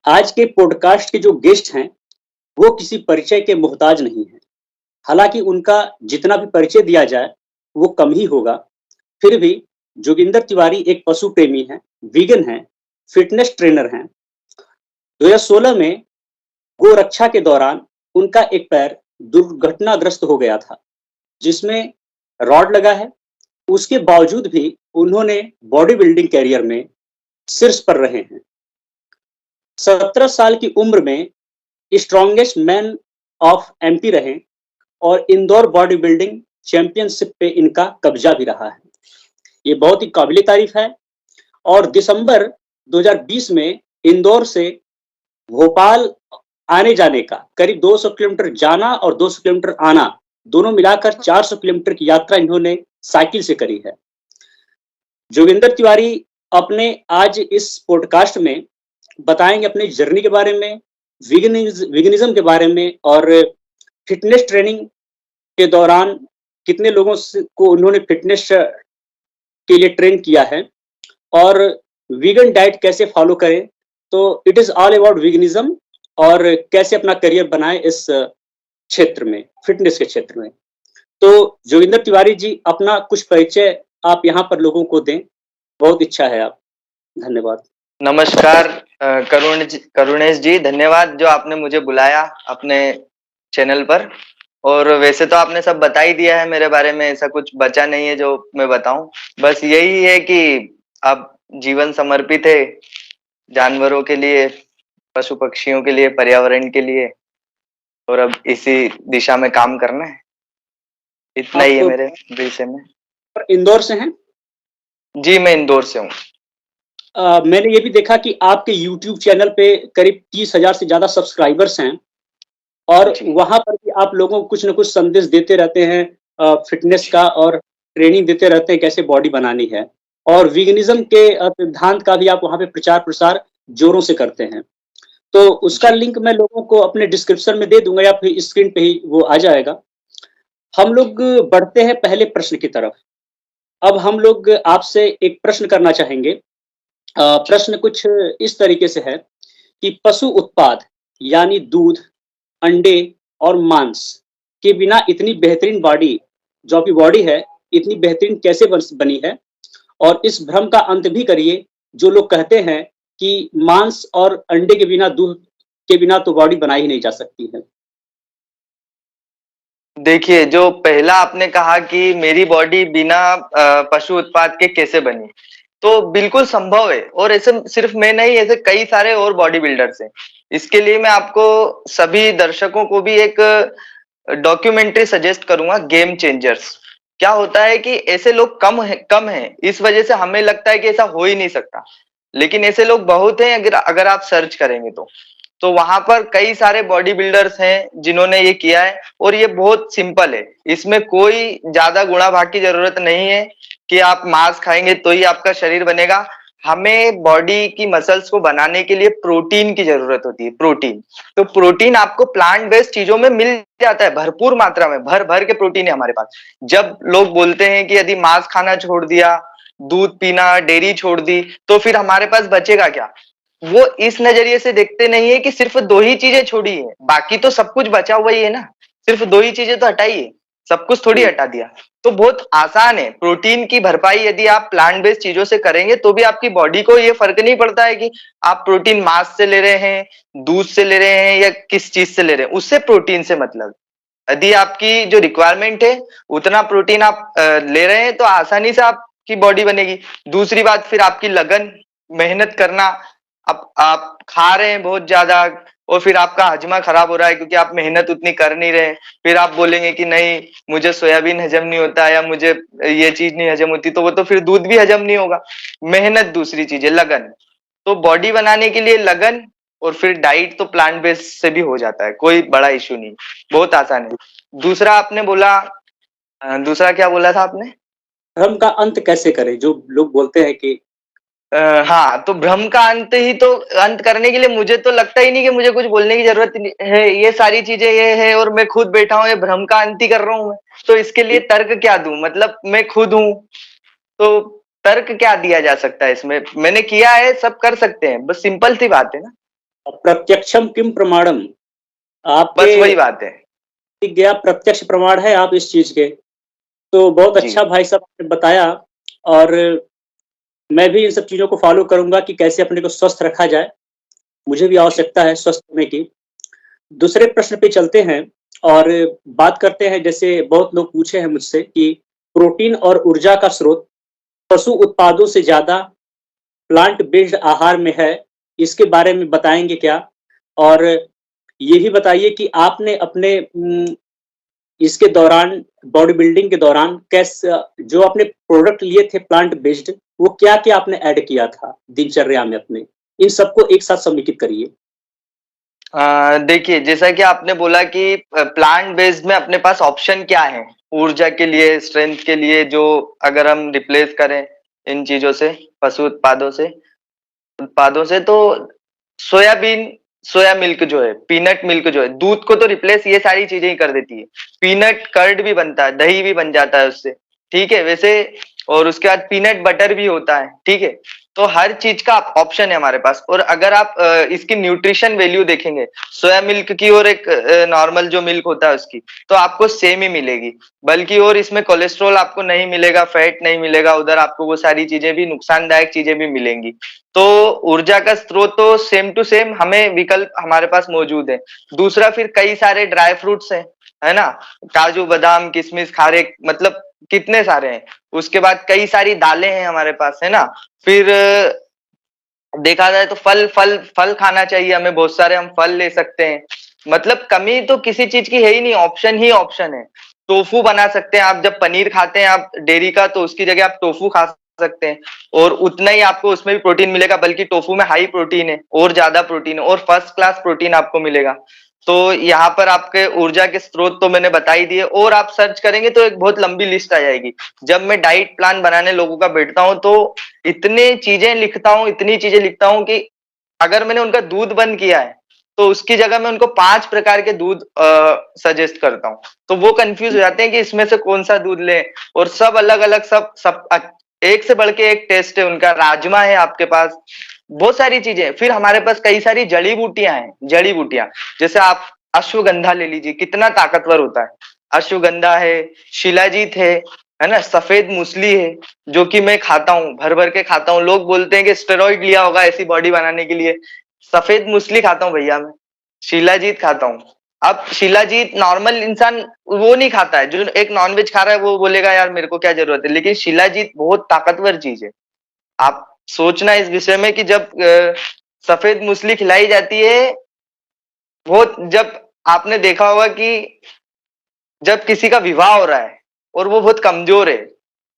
आज के पॉडकास्ट के जो गेस्ट हैं, वो किसी परिचय के मोहताज नहीं हैं। हालाँकि उनका जितना भी परिचय दिया जाए, वो कम ही होगा। फिर भी जोगिंदर तिवारी एक पशु प्रेमी हैं, वीगन हैं, फिटनेस ट्रेनर हैं। 2016 में गोरक्षा के दौरान उनका एक पैर दुर्घटनाग्रस्त हो गया था, जिसमें रॉड लगा है। उसके बावजूद भी उन्होंने बॉडी बिल्डिंग करियर में शीर्ष पर रहे हैं। 17 साल की उम्र में स्ट्रॉन्गेस्ट मैन ऑफ एमपी रहे और इंदौर बॉडी बिल्डिंग चैंपियनशिप पे इनका कब्जा भी रहा है। ये बहुत ही काबिल तारीफ है। और दिसंबर 2020 में इंदौर से भोपाल आने जाने का करीब 200 किलोमीटर जाना और 200 किलोमीटर आना, दोनों मिलाकर 400 किलोमीटर की यात्रा इन्होंने साइकिल से करी है। जोगिंदर तिवारी अपने आज इस पॉडकास्ट में बताएंगे अपनी जर्नी के बारे में, विगनिज्म के बारे में और फिटनेस ट्रेनिंग के दौरान कितने लोगों को उन्होंने फिटनेस के लिए ट्रेन किया है और वीगन डाइट कैसे फॉलो करें। तो it is all about veganism और कैसे अपना करियर बनाएं इस क्षेत्र में, फिटनेस के क्षेत्र में। तो जोगिंदर तिवारी जी, अपना कुछ परिचय आप यहाँ पर लोगों को दें, बहुत इच्छा है आप। धन्यवाद। नमस्कार करुणेश जी, धन्यवाद जो आपने मुझे बुलाया अपने चैनल पर। और वैसे तो आपने सब बता ही दिया है मेरे बारे में, ऐसा कुछ बचा नहीं है जो मैं बताऊं। बस यही है कि अब जीवन समर्पित है जानवरों के लिए, पशु पक्षियों के लिए, पर्यावरण के लिए, और अब इसी दिशा में काम करना है। इतना ही है मेरे विषय में। इंदौर से हैं? जी, मैं इंदौर से हूँ। मैंने ये भी देखा कि आपके YouTube चैनल पे करीब 30,000 से ज्यादा सब्सक्राइबर्स हैं और वहां पर भी आप लोगों को कुछ न कुछ संदेश देते रहते हैं फिटनेस का, और ट्रेनिंग देते रहते हैं कैसे बॉडी बनानी है, और वीगनिज्म के सिद्धांत का भी आप वहां पे प्रचार प्रसार जोरों से करते हैं। तो उसका लिंक मैं लोगों को अपने डिस्क्रिप्शन में दे दूंगा या फिर स्क्रीन पे ही वो आ जाएगा। हम लोग बढ़ते हैं पहले प्रश्न की तरफ। अब हम लोग आपसे एक प्रश्न करना चाहेंगे। प्रश्न कुछ इस तरीके से है कि पशु उत्पाद यानी दूध, अंडे और मांस के बिना इतनी बेहतरीन बॉडी, जो आपकी बॉडी है, इतनी बेहतरीन कैसे बनी है? और इस भ्रम का अंत भी करिए जो लोग कहते हैं कि मांस और अंडे के बिना, दूध के बिना तो बॉडी बनाई ही नहीं जा सकती है। देखिए, जो पहला आपने कहा कि मेरी बॉडी बिना पशु उत्पाद के कैसे बनी, तो बिल्कुल संभव है। और ऐसे सिर्फ मैं नहीं, ऐसे कई सारे और बॉडी बिल्डर्स हैं। इसके लिए मैं आपको सभी दर्शकों को भी एक डॉक्यूमेंट्री सजेस्ट करूंगा, गेम चेंजर्स। क्या होता है कि ऐसे लोग कम है, इस वजह से हमें लगता है कि ऐसा हो ही नहीं सकता, लेकिन ऐसे लोग बहुत हैं अगर आप सर्च करेंगे तो वहां पर कई सारे बॉडी बिल्डर्स हैं जिन्होंने ये किया है। और ये बहुत सिंपल है, इसमें कोई ज्यादा गुणा भाग की जरूरत नहीं है कि आप मांस खाएंगे तो ही आपका शरीर बनेगा। हमें बॉडी की मसल्स को बनाने के लिए प्रोटीन की जरूरत होती है, प्रोटीन। तो प्रोटीन आपको प्लांट बेस्ड चीजों में मिल जाता है, भरपूर मात्रा में, भर भर के प्रोटीन है हमारे पास। जब लोग बोलते हैं कि यदि मांस खाना छोड़ दिया, दूध पीना, डेयरी छोड़ दी, तो फिर हमारे पास बचेगा क्या? वो इस नजरिए से देखते नहीं है कि सिर्फ दो ही चीजें छोड़ी है, बाकी तो सब कुछ बचा हुआ ही है ना। सिर्फ दो ही चीजें तो हटाइए, सब कुछ थोड़ी हटा दिया। तो बहुत आसान है, प्रोटीन की भरपाई यदि आप प्लांट बेस्ड चीजों से करेंगे तो भी आपकी बॉडी को ये फर्क नहीं पड़ता है कि आप प्रोटीन मांस से ले रहे हैं, दूध से ले रहे हैं या किस चीज से ले रहे हैं, उससे प्रोटीन से मतलब। यदि आपकी जो रिक्वायरमेंट है उतना प्रोटीन आप ले रहे हैं तो आसानी से आपकी बॉडी बनेगी। दूसरी बात, फिर आपकी लगन, मेहनत करना। आप खा रहे हैं बहुत ज्यादा और फिर आपका हजमा खराब हो रहा है क्योंकि आप मेहनत उतनी कर नहीं रहे, फिर आप बोलेंगे कि नहीं मुझे सोयाबीन हजम नहीं होता या मुझे ये चीज नहीं हजम होती, तो वो तो फिर दूध भी हजम नहीं होगा। मेहनत दूसरी चीज है, लगन। तो बॉडी बनाने के लिए लगन, और फिर डाइट तो प्लांट बेस्ड से भी हो जाता है, कोई बड़ा इशू नहीं, बहुत आसान है। दूसरा आपने बोला, दूसरा क्या बोला था आपने? भ्रम का अंत कैसे करें, जो लोग बोलते हैं कि हाँ, तो भ्रम का अंत करने के लिए मुझे तो लगता ही नहीं कि मुझे कुछ बोलने की जरूरत है। ये सारी चीजें ये है और मैं खुद बैठा हूँ, ये भ्रम का अंत ही कर रहा हूँ मैं। तो इसके लिए तर्क क्या दूं? मतलब मैं खुद हूँ, तो तर्क क्या दिया जा सकता है इसमें? मैंने किया है, सब कर सकते हैं, बस सिंपल सी बात है ना। प्रत्यक्षम किम प्रमाणम, बस आपके वही बात है। दिख गया प्रत्यक्ष प्रमाण है आप इस चीज़ के। तो बहुत जी। अच्छा भाई साहब आपने बताया और मैं भी इन सब चीज़ों को फ़ॉलो करूँगा कि कैसे अपने को स्वस्थ रखा जाए। मुझे भी जी। आवश्यकता है स्वस्थ होने की। दूसरे प्रश्न पे चलते हैं और बात करते हैं जैसे बहुत लोग पूछे हैं मुझसे कि प्रोटीन और ऊर्जा का स्रोत पशु उत्पादों से ज़्यादा प्लांट बेस्ड आहार में है, इसके बारे में बताएँगे क्या? और ये भी बताइए कि आपने अपने इसके दौरान बॉडी बिल्डिंग के दौरान जो आपने प्रोडक्ट लिए थे प्लांट बेस्ड, वो क्या-क्या आपने ऐड किया था दिनचर्या में अपने? इन सबको एक साथ समेकित करिए। देखिए जैसा कि आपने बोला कि प्लांट बेस्ड में अपने पास ऑप्शन क्या है ऊर्जा के लिए, स्ट्रेंथ के लिए, जो अगर हम रिप्लेस करें इन चीजों से, पशु उत्पादों से, तो सोयाबीन, सोया मिल्क जो है, पीनट मिल्क जो है, दूध को तो रिप्लेस ये सारी चीजें ही कर देती है। पीनट कर्ड भी बनता है, दही भी बन जाता है उससे, ठीक है वैसे। और उसके बाद पीनट बटर भी होता है, ठीक है। तो हर चीज का ऑप्शन है हमारे पास। और अगर आप इसकी न्यूट्रिशन वैल्यू देखेंगे सोया मिल्क की और एक नॉर्मल जो मिल्क होता है उसकी, तो आपको सेम ही मिलेगी। बल्कि और इसमें कोलेस्ट्रॉल आपको नहीं मिलेगा, फैट नहीं मिलेगा, उधर आपको वो सारी चीजें भी, नुकसानदायक चीजें भी मिलेंगी। तो ऊर्जा का स्रोत तो सेम टू सेम हमें विकल्प हमारे पास मौजूद है। दूसरा फिर कई सारे ड्राई फ्रूट्स हैं, है ना, काजू बादाम किशमिश खारे, मतलब कितने सारे हैं। उसके बाद कई सारी दालें हैं हमारे पास, है ना। फिर देखा जाए तो फल फल फल खाना चाहिए हमें, बहुत सारे हम फल ले सकते हैं। मतलब कमी तो किसी चीज की है ही नहीं, ऑप्शन ही ऑप्शन है। टोफू बना सकते हैं आप, जब पनीर खाते हैं आप डेयरी का, तो उसकी जगह आप टोफू खा सकते हैं। और उतना ही आपको उसमें भी प्रोटीन मिलेगा, बल्कि टोफू में हाई प्रोटीन है, और ज्यादा प्रोटीन है, और फर्स्ट क्लास प्रोटीन आपको मिलेगा। तो यहाँ पर आपके ऊर्जा के स्रोत तो मैंने बता ही दिए, और आप सर्च करेंगे तो एक बहुत लंबी लिस्ट आ जाएगी। जब मैं डाइट प्लान बनाने लोगों का बैठता हूँ तो इतनी चीजें लिखता हूँ, इतनी चीजें लिखता हूँ कि अगर मैंने उनका दूध बंद किया है तो उसकी जगह मैं उनको 5 प्रकार के दूध सजेस्ट करता हूँ। तो वो कंफ्यूज हो जाते हैं कि इसमें से कौन सा दूध लें। और सब अलग अलग, सब सब एक से बढ़ के एक टेस्ट है उनका। राजमा है आपके पास, बहुत सारी चीजें। फिर हमारे पास कई सारी जड़ी बूटियां हैं, जड़ी बूटियां, जैसे आप अश्वगंधा ले लीजिए, कितना ताकतवर होता है। अश्वगंधा है, शिलाजीत है ना, सफेद मूसली है, जो कि मैं खाता हूँ, भर भर के खाता हूँ। लोग बोलते हैं कि स्टेरॉइड लिया होगा ऐसी बॉडी बनाने के लिए। सफेद मूसली खाता हूँ भैया मैं, शिलाजीत खाता हूँ। अब शिलाजीत नॉर्मल इंसान वो नहीं खाता है, जो एक नॉनवेज खा रहा है वो बोलेगा यार मेरे को क्या जरूरत है, लेकिन शिलाजीत बहुत ताकतवर चीज है। आप सोचना इस विषय में कि जब सफेद मूसली खिलाई जाती है, बहुत, जब आपने देखा होगा कि जब किसी का विवाह हो रहा है और वो बहुत कमजोर है,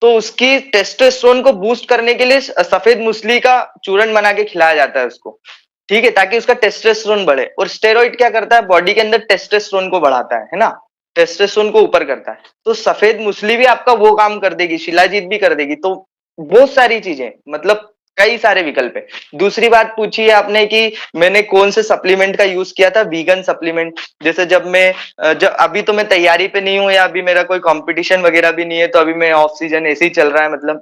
तो उसकी टेस्टोस्टेरोन को बूस्ट करने के लिए सफेद मूसली का चूर्ण बना के खिलाया जाता है उसको, ठीक है, ताकि उसका टेस्टोस्टेरोन बढ़े। और स्टेरॉइड क्या करता है, बॉडी के अंदर टेस्टोस्टेरोन को बढ़ाता है ना, टेस्टोस्टेरोन को ऊपर करता है। तो सफेद मूसली भी आपका वो काम कर देगी, शिलाजीत भी कर देगी। तो बहुत सारी चीजें, मतलब कई सारे विकल्प है। दूसरी बात पूछी है आपने कि मैंने कौन से सप्लीमेंट का यूज किया था, वीगन सप्लीमेंट। जैसे जब मैं जब अभी तो मैं तैयारी पे नहीं हूँ, या अभी मेरा कोई कंपटीशन वगैरह भी नहीं है, तो अभी मैं ऑफ सीजन ऐसे ही चल रहा है, मतलब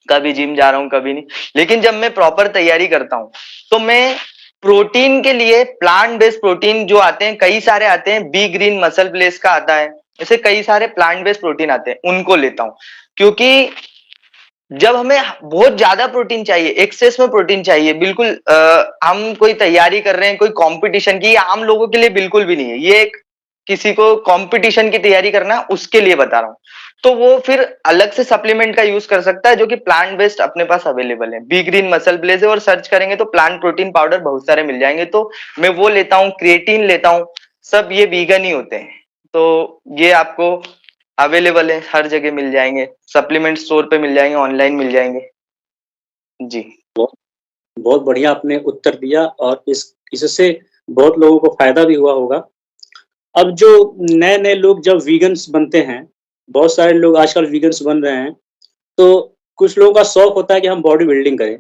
कभी जिम जा रहा हूँ कभी नहीं। लेकिन जब मैं प्रॉपर तैयारी करता हूँ तो मैं प्रोटीन के लिए प्लांट बेस्ड प्रोटीन जो आते हैं, कई सारे आते हैं, बी ग्रीन मसल ब्लेस का आता है, ऐसे कई सारे प्लांट बेस्ड प्रोटीन आते हैं, उनको लेता हूँ। क्योंकि जब हमें बहुत ज्यादा प्रोटीन चाहिए, एक्सेस में प्रोटीन चाहिए, बिल्कुल हम कोई तैयारी कर रहे हैं कोई कंपटीशन की, ये आम लोगों के लिए बिल्कुल भी नहीं है, ये एक किसी को कंपटीशन की तैयारी करना उसके लिए बता रहा हूँ। तो वो फिर अलग से सप्लीमेंट का यूज कर सकता है, जो कि प्लांट बेस्ड अपने पास अवेलेबल है। बी ग्रीन मसल ब्लेज है, और सर्च करेंगे तो प्लांट प्रोटीन पाउडर बहुत सारे मिल जाएंगे। तो मैं वो लेता हूँ, क्रिएटिन लेता हूँ, सब ये वीगन ही होते हैं। तो ये आपको अवेलेबल है, हर जगह मिल जाएंगे, सप्लीमेंट स्टोर पे मिल जाएंगे, ऑनलाइन मिल जाएंगे जी। बहुत बहुत बढ़िया आपने उत्तर दिया और इससे बहुत लोगों को फ़ायदा भी हुआ होगा। अब जो नए-नए लोग जब वीगन्स बनते हैं, बहुत सारे लोग आजकल वीगन्स बन रहे हैं, तो कुछ लोगों का शौक होता है कि हम बॉडी बिल्डिंग करें।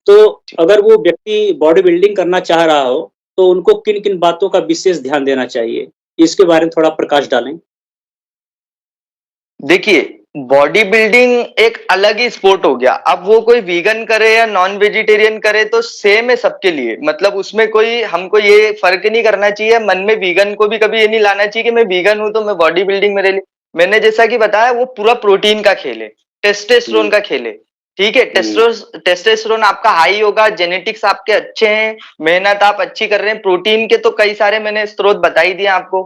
तो अगर वो व्यक्ति बॉडी बिल्डिंग करना चाह रहा हो, तो उनको किन-किन बातों का विशेष ध्यान देना चाहिए? इसके बारे में थोड़ा प्रकाश डालें। देखिए, बॉडी बिल्डिंग एक अलग ही स्पोर्ट हो गया। अब वो कोई वीगन करे या नॉन वेजिटेरियन करे तो सेम है सबके लिए। मतलब उसमें कोई हमको ये फर्क नहीं करना चाहिए। मन में वीगन को भी कभी ये नहीं लाना चाहिए कि मैं वीगन हूं तो मैं बॉडी बिल्डिंग मेरे लिए। मैंने जैसा कि बताया वो पूरा प्रोटीन का खेल है, टेस्टोस्टेरोन हुँ, का खेल है। ठीक है, हुँ, टेस्टोस्टेरोन आपका हाई होगा, जेनेटिक्स आपके अच्छे हैं, मेहनत आप अच्छी कर रहे हैं, प्रोटीन के तो कई सारे मैंने स्रोत बता ही दिए आपको,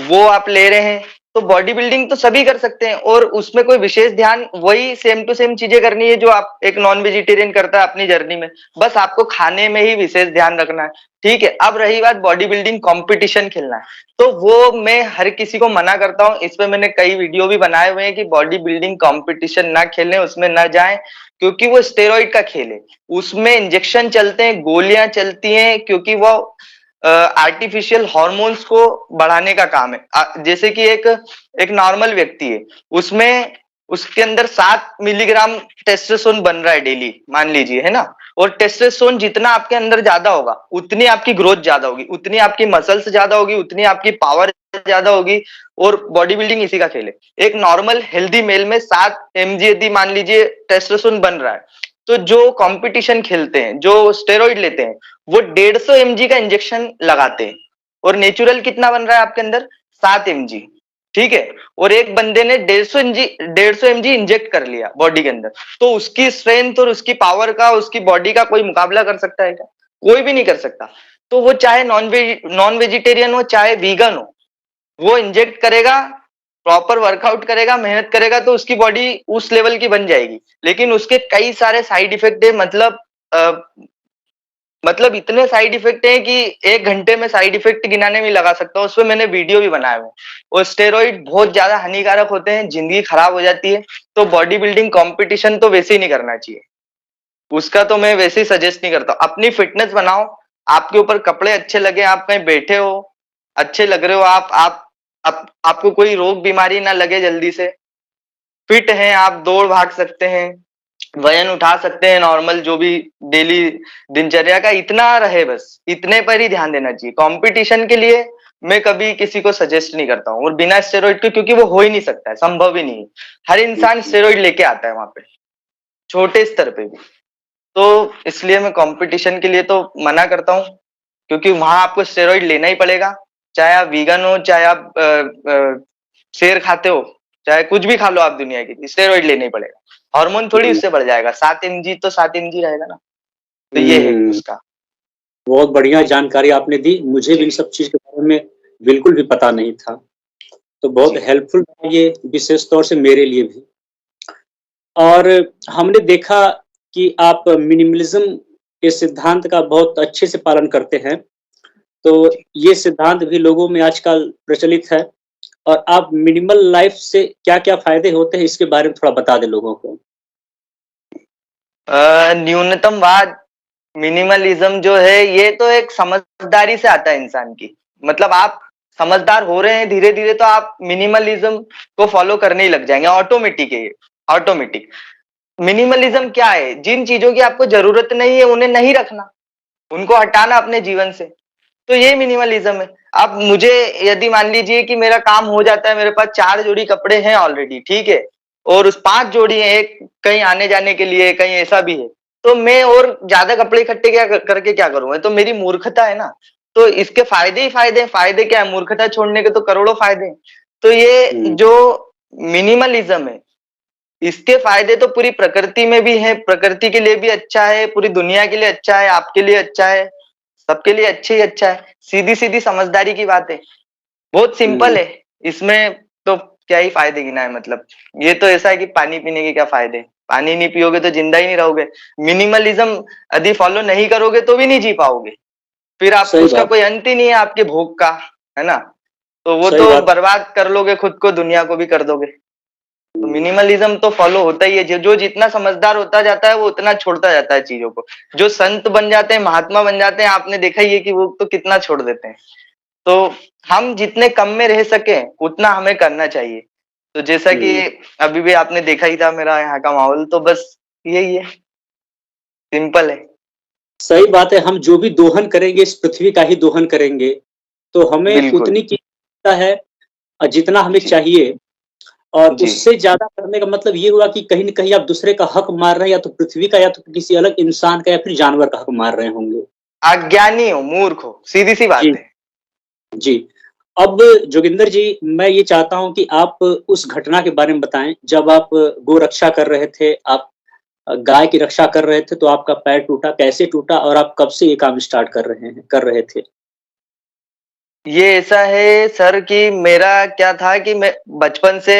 वो आप ले रहे हैं, तो बॉडी बिल्डिंग तो सभी कर सकते हैं। और उसमें कोई विशेष ध्यान वही सेम टू सेम चीजें करनी है जो आप एक नॉन वेजिटेरियन करता है अपनी जर्नी में। बस आपको खाने में ही विशेष ध्यान रखना है। ठीक है, अब रही बात बॉडी बिल्डिंग कंपटीशन खेलना है, तो वो मैं हर किसी को मना करता हूँ। इस पे मैंने कई वीडियो भी बनाए हुए हैं कि बॉडी बिल्डिंग कंपटीशन ना खेलें, उसमें ना जाएं, क्योंकि वो स्टेरॉइड का खेल है। उसमें इंजेक्शन चलते हैं, गोलियां चलती हैं, क्योंकि वो आर्टिफिशियल हॉर्मोन्स को बढ़ाने का काम है। जैसे कि एक नॉर्मल व्यक्ति है, उसमें उसके अंदर 7 मिलीग्राम टेस्टोस्टेरोन बन रहा है डेली, मान लीजिए, है ना। और टेस्टोस्टेरोन जितना आपके अंदर ज्यादा होगा उतनी आपकी ग्रोथ ज्यादा होगी, उतनी आपकी मसल्स ज्यादा होगी, उतनी आपकी पावर ज्यादा होगी। और बॉडी बिल्डिंग इसी का खेल है। एक नॉर्मल हेल्दी मेल में 7 mg यदि मान लीजिए टेस्टोस्टेरोन बन रहा है, तो जो कंपटीशन खेलते हैं, जो स्टेरॉइड लेते हैं, वो 150 mg का इंजेक्शन लगाते हैं। और नेचुरल कितना बन रहा है आपके अंदर? 7 mg। ठीक है, और एक बंदे ने 150 mg इंजेक्ट कर लिया बॉडी के अंदर, तो उसकी स्ट्रेंथ और उसकी पावर का, उसकी बॉडी का कोई मुकाबला कर सकता है क्या? कोई भी नहीं कर सकता। तो वो चाहे नॉन वेजिटेरियन हो चाहे वीगन हो, वो इंजेक्ट करेगा, प्रॉपर वर्कआउट करेगा, मेहनत करेगा, तो उसकी बॉडी उस लेवल की बन जाएगी। लेकिन उसके कई सारे साइड इफेक्ट है। मतलब इतने साइड इफेक्ट हैं कि 1 घंटे में साइड इफेक्ट गिनाने में लगा सकता हूँ। उसपे मैंने वीडियो भी बनाए हुए हैं। और स्टेरॉइड बहुत ज्यादा हानिकारक होते हैं, जिंदगी खराब हो जाती है। तो बॉडी बिल्डिंग कंपटीशन तो वैसे ही नहीं करना चाहिए, उसका तो मैं वैसे ही सजेस्ट नहीं करता। अपनी फिटनेस बनाओ, आपके ऊपर कपड़े अच्छे लगे, आप कहीं बैठे हो अच्छे लग रहे हो, आपको कोई रोग बीमारी ना लगे जल्दी से, फिट हैं, आप दौड़ भाग सकते हैं, वजन उठा सकते हैं, नॉर्मल जो भी डेली दिनचर्या का इतना रहे, बस इतने पर ही ध्यान देना चाहिए। कंपटीशन के लिए मैं कभी किसी को सजेस्ट नहीं करता हूँ, और बिना स्टेरॉइड के, क्योंकि वो हो ही नहीं सकता है, संभव ही नहीं है। हर इंसान हुँ, स्टेरॉइड लेके आता है वहां पे, छोटे स्तर पे भी। तो इसलिए मैं कंपटीशन के लिए तो मना करता हूँ, क्योंकि वहां आपको स्टेरॉइड लेना ही पड़ेगा। चाहे आप वीगन हो, चाहे आप शेर खाते हो, चाहे कुछ भी खा लो आप दुनिया की, स्टेरॉइड लेना ही पड़ेगा। हार्मोन थोड़ी हुँ, उससे बढ़ जाएगा, 7 mg तो 7 mg रहेगा ना। तो ये है हुँ। उसका। बहुत बढ़िया जानकारी आपने दी। मुझे भी इन सब चीज़ के बारे में बिल्कुल भी पता नहीं था। तो बहुत जी। हेल्पफुल रहा ये विशेष तौर से मेरे लिए भी। और हमने देखा कि आप मिनिमलिज़्म के सिद्धांत का बहुत अच्छे से पालन करते हैं। तो ये सिद्धांत भी लोगों में आजकल प्रचलित है और आप मिनिमल लाइफ़ से क्या-क्या फ़ायदे होते हैं इसके बारे में थोड़ा बता दें लोगों को? न्यूनतमवाद, मिनिमलिज्म जो है, ये तो एक समझदारी से आता है इंसान की। मतलब आप समझदार हो रहे हैं धीरे धीरे, तो आप मिनिमलिज्म को फॉलो करने ही लग जाएंगे, ऑटोमेटिक है ये, ऑटोमेटिक। मिनिमलिज्म क्या है? जिन चीजों की आपको जरूरत नहीं है उन्हें नहीं रखना, उनको हटाना अपने जीवन से। तो ये मिनिमलिज्म है। अब मुझे यदि मान लीजिए कि मेरा काम हो जाता है, मेरे पास 4 जोड़ी कपड़े हैं ऑलरेडी, ठीक है, और उस 5 जोड़ी हैं, एक कहीं आने जाने के लिए, कहीं ऐसा भी है, तो मैं और ज्यादा कपड़े इकट्ठे करके क्या करूंगा? तो मेरी मूर्खता है ना। तो इसके फायदे ही फायदे हैं। फायदे क्या है? मूर्खता छोड़ने के तो करोड़ों फायदे हैं। तो ये हुँ, जो मिनिमलिज्म है, इसके फायदे तो पूरी प्रकृति में भी है, प्रकृति के लिए भी अच्छा है, पूरी दुनिया के लिए अच्छा है, आपके लिए अच्छा है, सबके लिए अच्छे ही अच्छा है। सीधी सीधी समझदारी की बात है, बहुत सिंपल हुँ, है। इसमें तो क्या ही फायदे गिनाए। मतलब ये तो ऐसा है कि पानी पीने के क्या फायदे? पानी नहीं पियोगे तो जिंदा ही नहीं रहोगे। मिनिमलिज्म यदि फॉलो नहीं करोगे तो भी नहीं जी पाओगे, फिर आप सही उसका बात, कोई अंत ही नहीं है आपके भोग का, है ना। तो वो सही तो बात। बर्बाद कर लोगे खुद को, दुनिया को भी कर दोगे। तो हुँ, मिनिमलिज्म तो फॉलो होता ही है। जो जितना समझदार होता जाता है वो उतना छोड़ता जाता है चीजों को। जो संत बन जाते हैं, महात्मा बन जाते हैं, आपने देखा ही है कि वो तो कितना छोड़ देते हैं। तो हम जितने कम में रह सके उतना हमें करना चाहिए। तो जैसा कि हुँ। अभी भी आपने देखा ही था मेरा यहाँ का माहौल, तो बस यही है, सिंपल है। सही बात है, हम जो भी दोहन करेंगे इस पृथ्वी का ही दोहन करेंगे, तो हमें बिल्कुल। उतनी की है जितना हमें जी। चाहिए। और जी। उससे ज़्यादा करने का मतलब ये हुआ कि कहीं न कहीं आप दूसरे का हक मार रहे हैं, या तो पृथ्वी का, या तो किसी अलग इंसान का, या फिर जानवर का हक मार रहे होंगे। अज्ञानी हो, मूर्ख हो, सीधी-सी जी, बात है। जी। अब जोगिंदर जी, मैं ये चाहता हूँ कि आप उस घटना के बारे में बताएँ, जब आप गोरक्षा कर रहे थे, आप गाय की रक्षा कर रहे थे, तो आपका पैर टूटा, कैसे टूटा और आप कब से ये काम स्टार्ट कर रहे थे? ये ऐसा है सर कि मेरा क्या था कि मैं बचपन से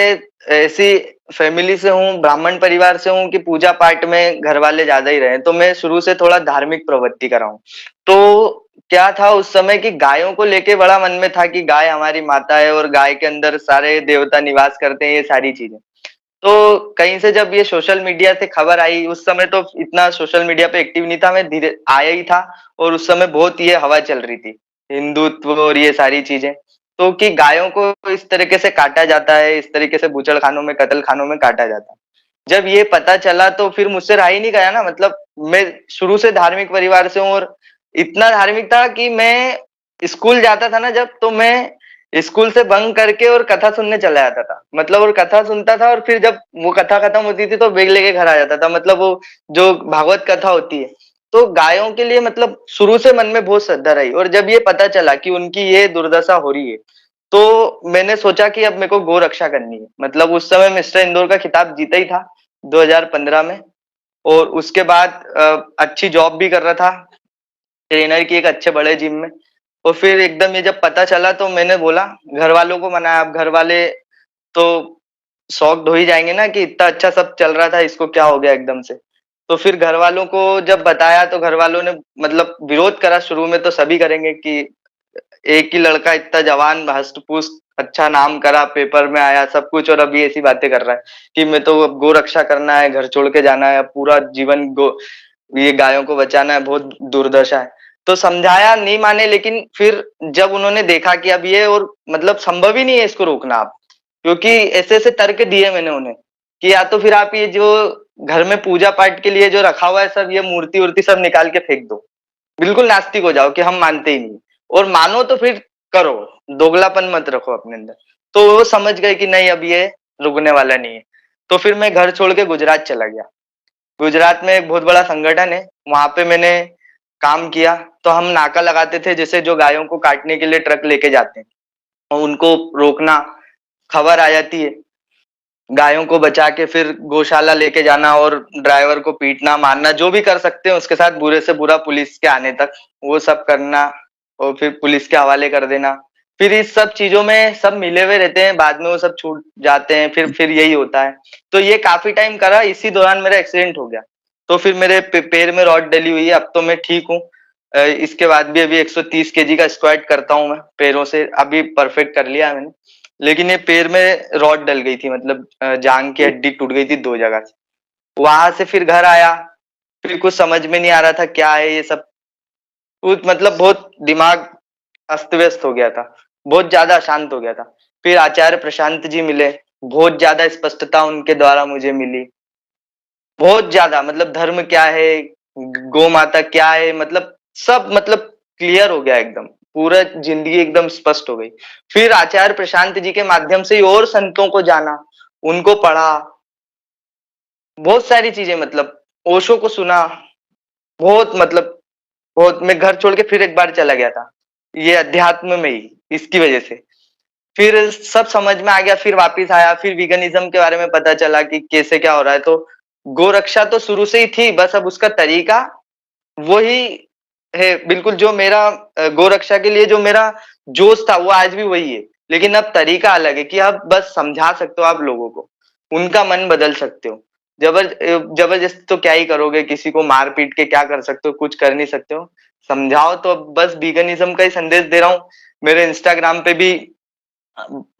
ऐसी फैमिली से हूँ, ब्राह्मण परिवार से हूँ कि पूजा पाठ में घर वाले ज़्यादा ही रहे। तो मैं शुरू से थोड़ा धार्मिक प्रवृत्ति का रहा हूँ। तो क्या था उस समय कि गायों को लेके बड़ा मन में था कि गाय हमारी माता है और गाय के अंदर सारे देवता निवास करते हैं, ये सारी चीज़ें। तो कहीं से जब ये सोशल मीडिया से खबर आई, उस समय तो इतना सोशल मीडिया पे एक्टिव नहीं था, मैं धीरे आया ही था और उस समय बहुत ये हवा चल रही थी, हिंदुत्व और ये सारी चीज़ें। तो कि गायों को इस तरीके से काटा जाता है, इस तरीके से बूचड़खानों में, कत्लखानों में काटा जाता है। जब ये पता चला तो फिर मुझसे रहा ही नहीं गया ना, मतलब मैं शुरू से धार्मिक परिवार से हूँ और इतना धार्मिक था कि मैं स्कूल जाता था ना जब, तो मैं स्कूल से बंक करके और कथा सुनने चला जाता था। मतलब और कथा सुनता था और फिर जब वो कथा खत्म होती थी तो बैग लेके घर आ जाता था। मतलब वो जो भागवत कथा होती है, तो गायों के लिए मतलब शुरू से मन में बहुत श्रद्धा रही और जब ये पता चला कि उनकी ये दुर्दशा हो रही है, तो मैंने सोचा कि अब मेरे को गौ रक्षा करनी है। मतलब उस समय मिस्टर इंदौर का खिताब जीता ही था 2015 में और उसके बाद अच्छी जॉब भी कर रहा था, ट्रेनर की एक अच्छे बड़े जिम में। और फिर एकदम ये जब पता चला तो मैंने बोला, घर वालों को मनाया। अब घर वाले तो शॉक्ड हो ही जाएंगे ना कि इतना अच्छा सब चल रहा था, इसको क्या हो गया एकदम से। तो फिर घर वालों को जब बताया तो घर वालों ने मतलब विरोध करा। शुरू में तो सभी करेंगे कि एक ही लड़का इतना जवान हष्ट-पुष्ट अच्छा नाम करा, पेपर में आया सब कुछ और अभी ऐसी बातें कर रहा है कि मैं तो अब गौ रक्षा करना है, घर छोड़ के जाना है, पूरा जीवन गो ये गायों को बचाना है, बहुत दुर्दशा है। तो समझाया, नहीं माने, लेकिन फिर जब उन्होंने देखा कि अब ये और मतलब संभव ही नहीं है इसको रोकना अब, क्योंकि ऐसे-ऐसे तर्क दिए मैंने उन्हें कि या तो फिर आप ये जो घर में पूजा पाठ के लिए जो रखा हुआ है सब ये मूर्ति-वूर्ति सब निकाल के फेंक दो। बिल्कुल नास्तिक हो जाओ कि हम मानते ही नहीं और मानो तो फिर करो, दोगलापन मत रखो अपने अंदर। तो वो समझ गए कि नहीं अब ये रुकने वाला नहीं है। तो फिर मैं घर छोड़ के गुजरात चला गया। गुजरात में एक बहुत बड़ा संगठन है, वहाँ पे मैंने काम किया। तो हम नाका लगाते थे, जैसे जो गायों को काटने के लिए ट्रक लेके जाते हैं और उनको रोकना, खबर आ जाती है, गायों को बचा के फिर गौशाला लेके जाना और ड्राइवर को पीटना, मारना, जो भी कर सकते हैं उसके साथ बुरे से बुरा पुलिस के आने तक, वो सब करना और फिर पुलिस के हवाले कर देना। फिर इस सब चीज़ों में सब मिले हुए रहते हैं, बाद में वो सब छूट जाते हैं, फिर यही होता है। तो ये काफ़ी टाइम करा, इसी दौरान मेरा एक्सीडेंट हो गया। तो फिर मेरे पैर में रॉड डली हुई है, अब तो मैं ठीक हूँ। इसके बाद भी अभी 130 केजी का स्क्वाट करता हूँ मैं पैरों से, अभी परफेक्ट कर लिया है मैंने। लेकिन ये पैर में रॉड डल गई थी, मतलब जांग की हड्डी टूट गई थी 2 जगह से। वहां से फिर घर आया, फिर कुछ समझ में नहीं आ रहा था क्या है ये सब। कुछ मतलब बहुत दिमाग अस्त व्यस्त हो गया था, बहुत ज्यादा अशांत हो गया था। फिर आचार्य प्रशांत जी मिले, बहुत ज्यादा स्पष्टता उनके द्वारा मुझे मिली, बहुत ज्यादा। मतलब धर्म क्या है, गौ माता क्या है, मतलब सब मतलब क्लियर हो गया एकदम, पूरा जिंदगी एकदम स्पष्ट हो गई। फिर आचार्य प्रशांत जी के माध्यम से और संतों को जाना, उनको पढ़ा, बहुत सारी चीजें, मतलब ओशो को सुना, बहुत मतलब बहुत। मैं घर छोड़ के फिर एक बार चला गया था, ये अध्यात्म में ही, इसकी वजह से। फिर सब समझ में आ गया, फिर वापिस आया, फिर वीगनिज्म के बारे में पता चला कि कैसे क्या हो रहा है। तो गोरक्षा तो शुरू से ही थी, बस अब उसका तरीका वही है बिल्कुल। जो मेरा गोरक्षा के लिए जो मेरा जोश था वो आज भी वही है, लेकिन अब तरीका अलग है कि आप बस समझा सकते हो आप लोगों को, उनका मन बदल सकते हो। जबरदस्ती तो क्या ही करोगे, किसी को मार पीट के क्या कर सकते हो, कुछ कर नहीं सकते हो। समझाओ तो बस वीगनिज्म का ही संदेश दे रहा हूँ। मेरे इंस्टाग्राम पे भी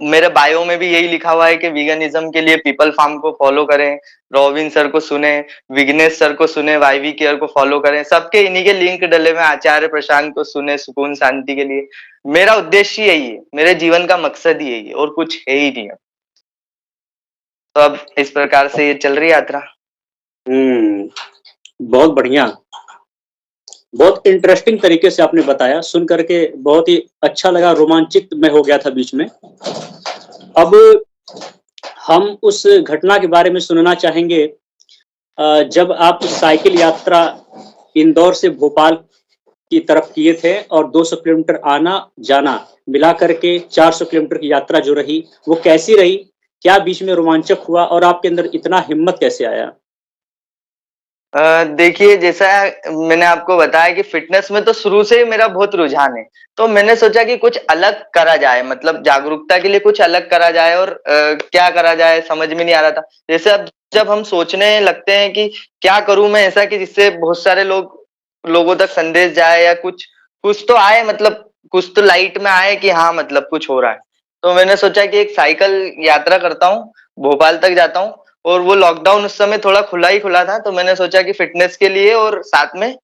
मेरे बायो में भी यही लिखा हुआ है कि वीगनिज्म के लिए पीपल फार्म को फॉलो करें, रॉबिन सर को सुने, विघ्नेश सर को सुने, वाईवी केयर को फॉलो करें। सबके इन्हीं के लिंक डले हुए, आचार्य प्रशांत को सुने सुकून शांति के लिए। मेरा उद्देश्य यही है, मेरे जीवन का मकसद ही यही है और कुछ है ही नहीं अब। तो अब इस प्रकार से ये चल रही यात्रा। बहुत बढ़िया। बहुत इंटरेस्टिंग तरीके से आपने बताया, सुन करके बहुत ही अच्छा लगा, रोमांचित मैं हो गया था बीच में। अब हम उस घटना के बारे में सुनना चाहेंगे जब आप साइकिल यात्रा इंदौर से भोपाल की तरफ किए थे और 200 किलोमीटर आना-जाना मिला करके 400 किलोमीटर की यात्रा जो रही, वो कैसी रही? क्या बीच में रोमांचक हुआ और आपके अंदर इतना हिम्मत कैसे आया? देखिए जैसा मैंने आपको बताया कि फ़िटनेस में तो शुरू से ही मेरा बहुत रुझान है। तो मैंने सोचा कि कुछ अलग करा जाए मतलब जागरूकता के लिए कुछ अलग करा जाए और क्या करा जाए समझ में नहीं आ रहा था। जैसे अब जब हम सोचने लगते हैं कि क्या करूँ मैं ऐसा कि जिससे बहुत सारे लोगों तक संदेश जाए या कुछ कुछ तो आए मतलब कुछ तो लाइट में आए कि हाँ, मतलब कुछ हो रहा है। तो मैंने सोचा कि एक साइकिल यात्रा करता हूँ, भोपाल तक जाता हूँ और वो लॉकडाउन उस समय थोड़ा खुला ही खुला था, तो मैंने सोचा कि फ़िटनेस के लिए और साथ में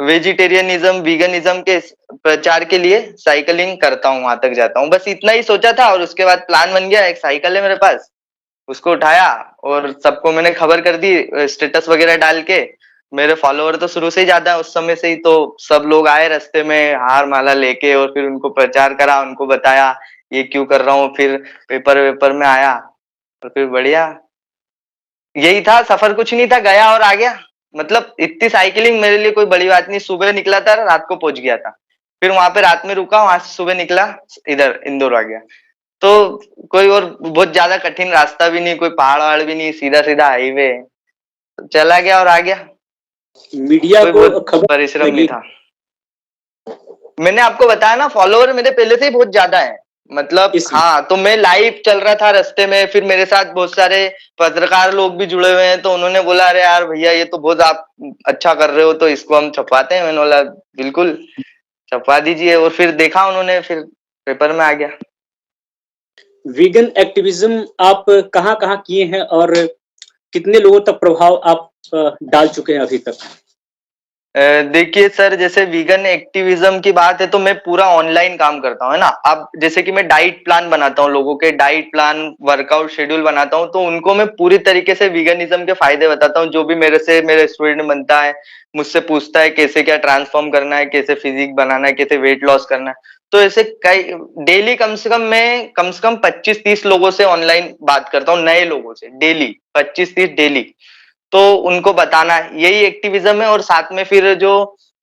वेजिटेरियनिज़्म, वीगनिज़्म के प्रचार के लिए साइकिलिंग करता हूँ, वहाँ तक जाता हूँ। बस इतना ही सोचा था और उसके बाद प्लान बन गया, एक साइकिल है मेरे पास, उसको उठाया और सबको मैंने खबर कर दी स्टेटस वगैरह डाल के। मेरे फॉलोवर तो शुरू से ही ज़्यादा उस समय से ही तो सब लोग आए रास्ते में हार-माला लेके और फिर उनको प्रचार करा, उनको बताया ये क्यों कर रहा हूँ, फिर पेपर-वेपर में आया और फिर बढ़िया यही था, सफर कुछ नहीं था, गया और आ गया। मतलब इतनी साइकिलिंग मेरे लिए कोई बड़ी बात नहीं, सुबह निकला था, रात को पहुँच गया था। फिर वहाँ पे रात में रुका, वहाँ से सुबह निकला, इधर इंदौर आ गया। तो कोई और बहुत ज़्यादा कठिन रास्ता भी नहीं, कोई पहाड़-वहाड़ भी नहीं, सीधा-सीधा हाईवे है। तो चला गया और आ गया। मीडिया कोई को बहुत खबर परिश्रम नहीं लगी। था। मैंने आपको बताया ना फॉलोवर मेरे पहले से ही बहुत ज़्यादा हैं। मतलब इस हाँ, तो मैं लाइव चल रहा था रास्ते में, फिर मेरे साथ बहुत सारे पत्रकार लोग भी जुड़े हुए हैं, तो उन्होंने बोला, "अरे यार भैया ये तो बहुत आप अच्छा कर रहे हो, तो इसको हम छपवाते हैं।" मैंने बोला, "बिल्कुल, छपवा दीजिए" और फिर देखा उन्होंने, फिर पेपर में आ गया। वीगन एक्टिविज़्म आप कहाँ-कहाँ किए हैं और कितने लोगों तक प्रभाव आप डाल चुके हैं अभी तक? देखिए सर जैसे वीगन एक्टिविज्म की बात है तो मैं पूरा ऑनलाइन काम करता हूँ है ना। अब जैसे कि मैं डाइट प्लान बनाता हूँ लोगों के डाइट प्लान वर्कआउट शेड्यूल बनाता हूँ तो उनको मैं पूरी तरीके से वीगनिज्म के फायदे बताता हूँ जो भी मेरे स्टूडेंट बनता है मुझसे पूछता है कैसे क्या ट्रांसफॉर्म करना है कैसे फिजिक बनाना है कैसे वेट लॉस करना है। तो ऐसे कई डेली कम से कम 25-30 लोगों से ऑनलाइन बात करता हूँ नए लोगों से डेली 25-30 डेली। तो उनको बताना है यही एक्टिविज्म है और साथ में फिर जो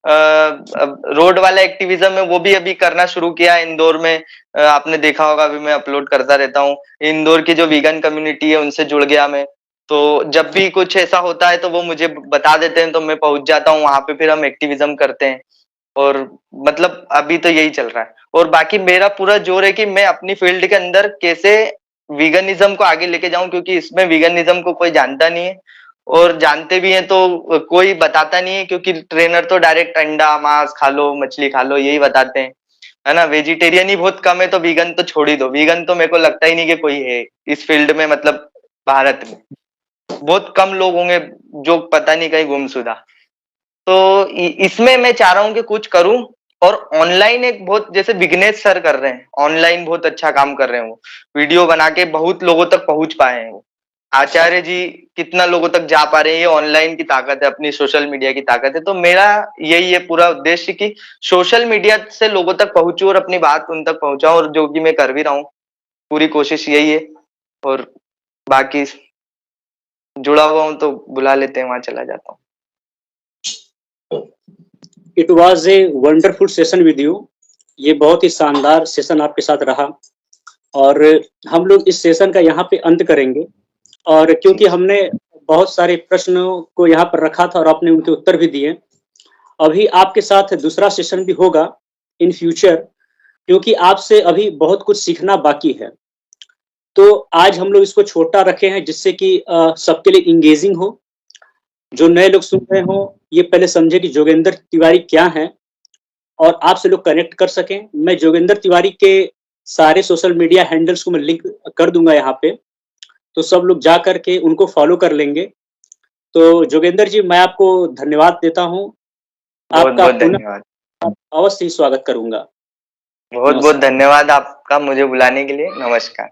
रोड वाला एक्टिविज्म है वो भी अभी करना शुरू किया है इंदौर में। आपने देखा होगा अभी मैं अपलोड करता रहता हूँ। इंदौर की जो वीगन कम्युनिटी है उनसे जुड़ गया मैं। तो जब भी कुछ ऐसा होता है तो वो मुझे बता देते हैं तो मैं पहुंच जाता हूँ वहां पे फिर हम एक्टिविज्म करते हैं। और मतलब अभी तो यही चल रहा है और बाकी मेरा पूरा जोर है कि मैं अपनी फील्ड के अंदर कैसे वीगनिज्म को आगे लेके जाऊं क्योंकि इसमें वीगनिज्म को कोई जानता नहीं है और जानते भी हैं तो कोई बताता नहीं है क्योंकि ट्रेनर तो डायरेक्ट अंडा मांस खा लो मछली खा लो यही बताते हैं है ना। वेजिटेरियन ही बहुत कम है तो वीगन तो छोड़ ही दो। वीगन तो मेरे को लगता ही नहीं कि कोई है इस फील्ड में मतलब भारत में बहुत कम लोग होंगे जो पता नहीं कहीं गुमशुदा। तो इसमें मैं चाह रहा हूँ कि कुछ करूं और ऑनलाइन एक बहुत जैसे विघ्नेश सर कर रहे हैं ऑनलाइन बहुत अच्छा काम कर रहे हैं वो वीडियो बना के बहुत लोगों तक पहुंच पाए हैं वो। आचार्य जी कितना लोगों तक जा पा रहे हैं ये ऑनलाइन की ताकत है अपनी सोशल मीडिया की ताकत है। तो मेरा यही है पूरा उद्देश्य कि सोशल मीडिया से लोगों तक पहुंचूं और अपनी बात उन तक पहुंचाऊं और जो कि मैं कर भी रहा हूँ पूरी कोशिश यही है। और बाकी जुड़ा हुआ हूं तो बुला लेते हैं वहां चला जाता हूँ। It was a wonderful session with you. ये बहुत ही शानदार सेशन आपके साथ रहा और हम लोग इस सेशन का यहाँ पे अंत करेंगे और क्योंकि हमने बहुत सारे प्रश्नों को यहाँ पर रखा था और आपने उनके उत्तर भी दिए। अभी आपके साथ दूसरा सेशन भी होगा इन फ्यूचर क्योंकि आपसे अभी बहुत कुछ सीखना बाकी है। तो आज हम लोग इसको छोटा रखे हैं जिससे कि सबके लिए एंगेजिंग हो। जो नए लोग सुन रहे हों, ये पहले समझे कि जोगेंद्र तिवारी क्या हैं और आपसे लोग कनेक्ट कर सकें। मैं जोगेंद्र तिवारी के सारे सोशल मीडिया हैंडल्स को मैं लिंक कर दूँगा यहाँ पे, तो सब लोग जा कर के उनको फॉलो कर लेंगे। तो जोगेंद्र जी मैं आपको धन्यवाद देता हूँ। बहुत आपका बहुत पुनः धन्यवाद। अवश्य ही स्वागत करूँगा। बहुत बहुत नमस्कार। धन्यवाद आपका मुझे बुलाने के लिए। नमस्कार।